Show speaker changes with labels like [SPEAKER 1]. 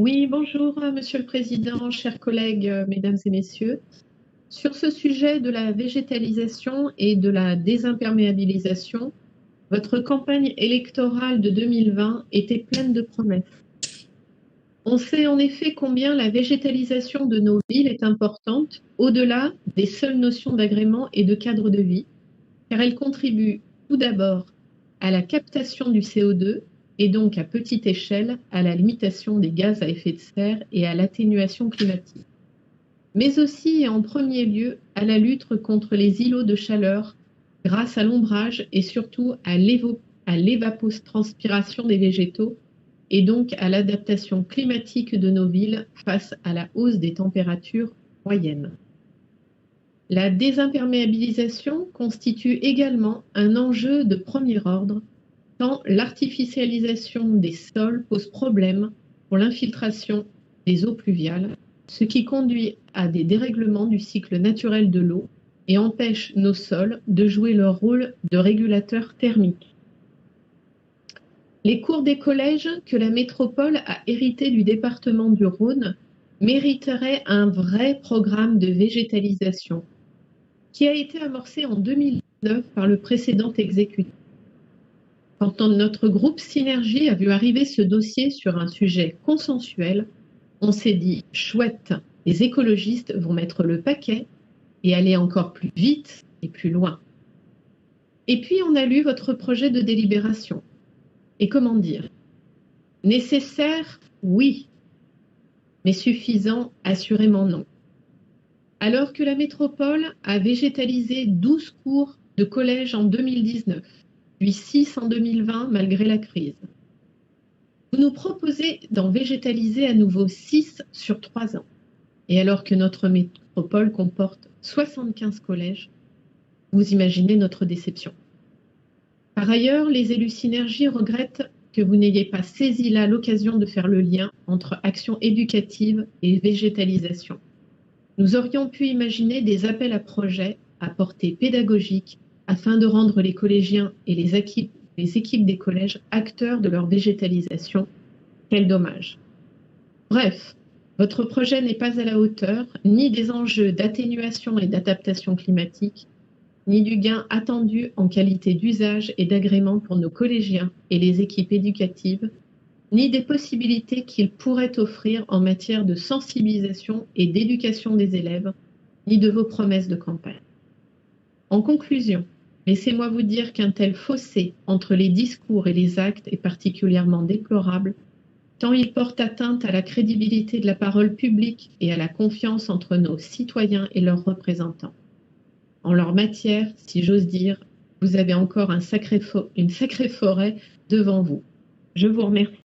[SPEAKER 1] Oui, bonjour, Monsieur le Président, chers collègues, mesdames et messieurs. Sur ce sujet de la végétalisation et de la désimperméabilisation, votre campagne électorale de 2020 était pleine de promesses. On sait en effet combien la végétalisation de nos villes est importante, au-delà des seules notions d'agrément et de cadre de vie, car elle contribue tout d'abord à la captation du CO2 et donc à petite échelle à la limitation des gaz à effet de serre et à l'atténuation climatique, mais aussi et en premier lieu à la lutte contre les îlots de chaleur grâce à l'ombrage et surtout à l'évapotranspiration des végétaux et donc à l'adaptation climatique de nos villes face à la hausse des températures moyennes. La désimperméabilisation constitue également un enjeu de premier ordre, tant l'artificialisation des sols pose problème pour l'infiltration des eaux pluviales, ce qui conduit à des dérèglements du cycle naturel de l'eau et empêche nos sols de jouer leur rôle de régulateur thermique. Les cours des collèges que la métropole a hérités du département du Rhône mériteraient un vrai programme de végétalisation qui a été amorcé en 2019 par le précédent exécutif. Quand notre groupe Synergie a vu arriver ce dossier sur un sujet consensuel, on s'est dit « chouette, les écologistes vont mettre le paquet et aller encore plus vite et plus loin ». Et puis on a lu votre projet de délibération. Et comment dire? Nécessaire, oui, mais suffisant, assurément non. Alors que la métropole a végétalisé 12 cours de collège en 2019, puis 6 en 2020 malgré la crise. Vous nous proposez d'en végétaliser à nouveau 6 sur 3 ans. Et alors que notre métropole comporte 75 collèges, vous imaginez notre déception. Par ailleurs, les élus Synergie regrettent que vous n'ayez pas saisi là l'occasion de faire le lien entre action éducative et végétalisation. Nous aurions pu imaginer des appels à projets à portée pédagogique afin de rendre les collégiens et les équipes des collèges acteurs de leur végétalisation. Quel dommage. Bref, votre projet n'est pas à la hauteur ni des enjeux d'atténuation et d'adaptation climatique, ni du gain attendu en qualité d'usage et d'agrément pour nos collégiens et les équipes éducatives, ni des possibilités qu'il pourrait offrir en matière de sensibilisation et d'éducation des élèves, ni de vos promesses de campagne. En conclusion, laissez-moi vous dire qu'un tel fossé entre les discours et les actes est particulièrement déplorable, tant il porte atteinte à la crédibilité de la parole publique et à la confiance entre nos citoyens et leurs représentants. En leur matière, si j'ose dire, vous avez encore une sacrée forêt devant vous. Je vous remercie.